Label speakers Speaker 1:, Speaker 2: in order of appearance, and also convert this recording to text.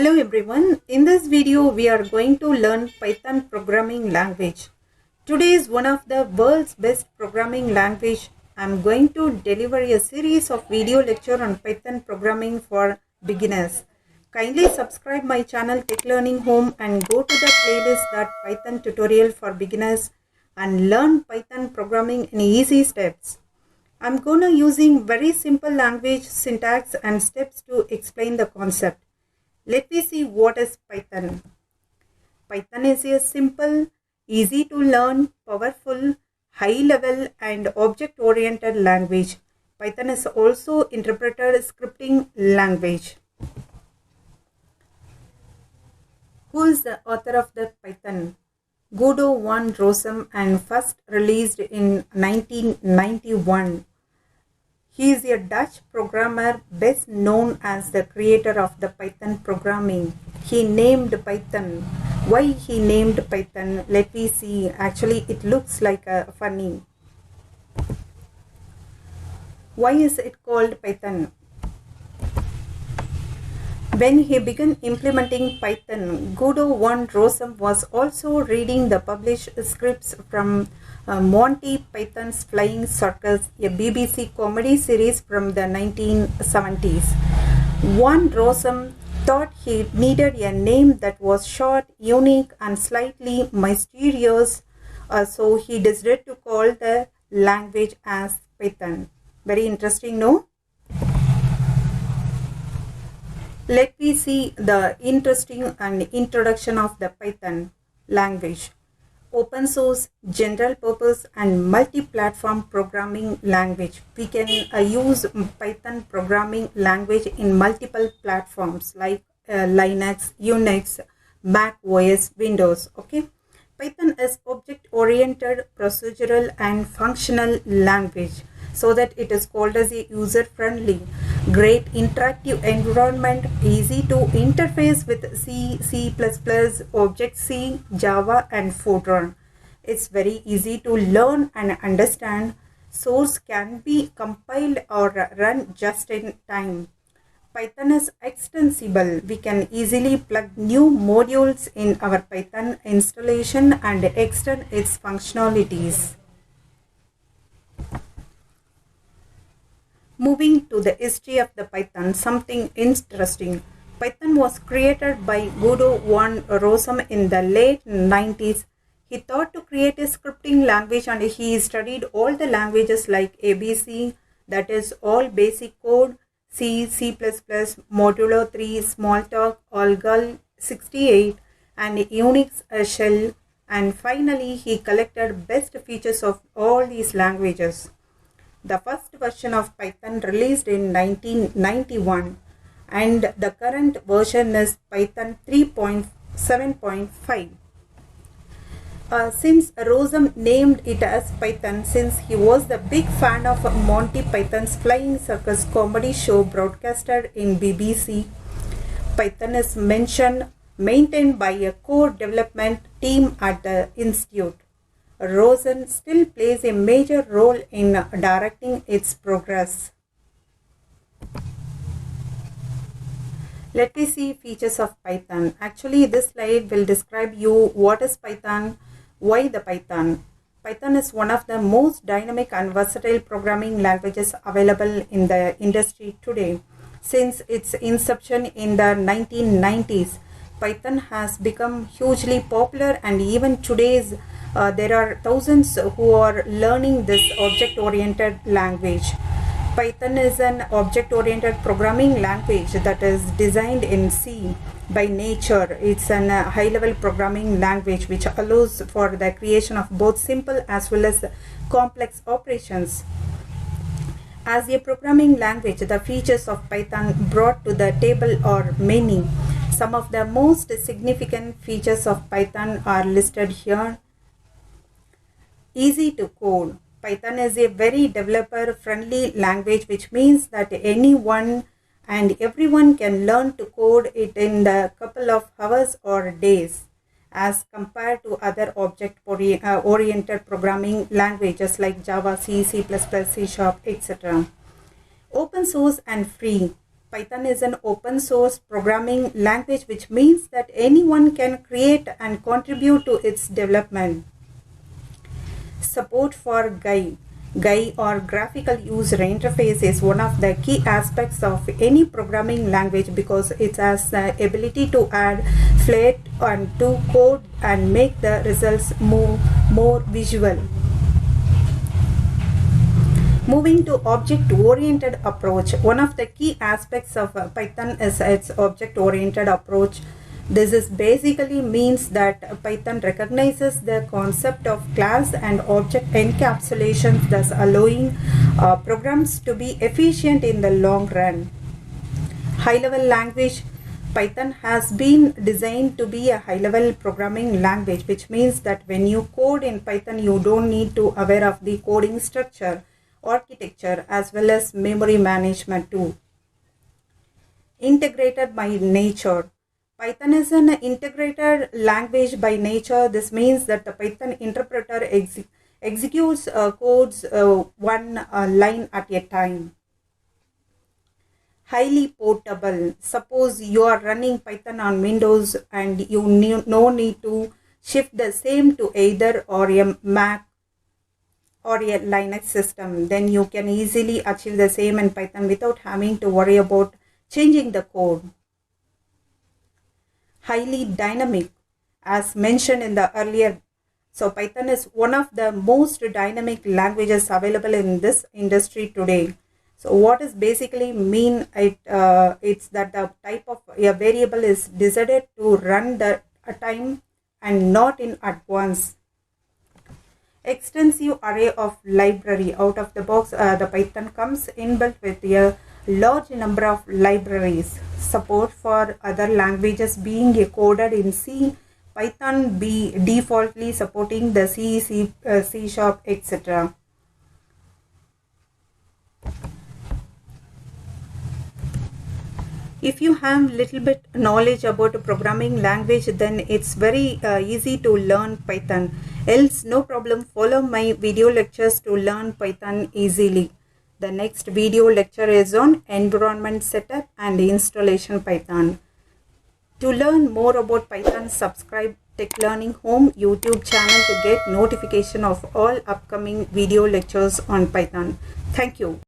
Speaker 1: Hello everyone, in this video we are going to learn Python programming language. Today is one of the world's best programming language. I am going to deliver a series of video lecture on Python programming for beginners. Kindly subscribe my channel Tech Learning Home and go to the playlist that Python tutorial for beginners and learn Python programming in easy steps. I'm gonna using very simple language, syntax and steps to explain the concept. Let me see what is Python. Python is a simple, easy to learn, powerful, high level and object-oriented language. Python is also interpreted scripting language. Who is the author of the Python? Guido van Rossum and first released in 1991. He is a Dutch programmer best known as the creator of the Python programming. He named Python. Why he named Python? Let me see. Actually, it looks like a funny. Why is it called Python? When he began implementing Python, Guido van Rossum was also reading the published scripts from Monty Python's Flying Circus, a BBC comedy series from the 1970s. Van Rossum thought he needed a name that was short, unique and slightly mysterious, so he decided to call the language as Python. Very interesting, no? Let me see the interesting and introduction of the Python language. Open source, general purpose and multi-platform programming language. We can use Python programming language in multiple platforms like Linux, Unix, Mac OS, Windows. Okay. Python is object-oriented, procedural and functional language, so that it is called as a user-friendly, great interactive environment, easy to interface with C, C++, Object-C, Java and Fortran. It's very easy to learn and understand. Source can be compiled or run just in time. Python is extensible. We can easily plug new modules in our Python installation and extend its functionalities. Moving to the history of the Python, something interesting. Python was created by Guido van Rossum in the late 90s. He thought to create a scripting language and he studied all the languages like ABC, that is all basic code, C, C++, Modulo 3, Smalltalk, Algol 68 and Unix shell, and finally he collected best features of all these languages. The first version of Python released in 1991 and the current version is Python 3.7.5. Since Rossum named it as Python since he was the big fan of Monty Python's Flying Circus comedy show broadcasted in BBC, Python is maintained by a core development team at the institute. Rossum still plays a major role in directing its progress. Let me see features of Python. Actually, this slide will describe you what is Python, why the Python. Python is one of the most dynamic and versatile programming languages available in the industry today. Since its inception in the 1990s, Python has become hugely popular and even today's there are thousands who are learning this object-oriented language. Python is an object-oriented programming language that is designed in C by nature. It's a high-level programming language which allows for the creation of both simple as well as complex operations. As a programming language, the features of Python brought to the table are many. Some of the most significant features of Python are listed here. Easy to code. Python is a very developer-friendly language, which means that anyone and everyone can learn to code it in a couple of hours or days as compared to other object-oriented programming languages like Java, C, C++, C#, etc. Open source and free. Python is an open source programming language, which means that anyone can create and contribute to its development. Support for GUI. GUI or graphical user interface is one of the key aspects of any programming language because it has the ability to add flair and to code and make the results more visual. Moving to object-oriented approach, one of the key aspects of Python is its object-oriented approach. This is basically means that Python recognizes the concept of class and object encapsulations, thus allowing programs to be efficient in the long run. High-level language. Python has been designed to be a high-level programming language, which means that when you code in Python, you don't need to aware of the coding structure, architecture, as well as memory management too. Integrated by nature. Python is an integrated language by nature. This means that the Python interpreter executes codes one line at a time. Highly portable. Suppose you are running Python on Windows and you no need to shift the same to either or a Mac or a Linux system. Then you can easily achieve the same in Python without having to worry about changing the code. Highly dynamic, as mentioned in the earlier. So Python is one of the most dynamic languages available in this industry today. So what is basically mean it's that the type of a variable is decided to run the time and not in advance. Extensive array of library. Out of the box, the Python comes inbuilt with a large number of libraries. Support for other languages being coded in C, Python be defaultly supporting the C, C Sharp, etc. If you have little bit knowledge about a programming language, then it's very easy to learn Python. Else, no problem, follow my video lectures to learn Python easily. The next video lecture is on environment setup and installation Python. To learn more about Python, subscribe Tech Learning Home YouTube channel to get notification of all upcoming video lectures on Python. Thank you.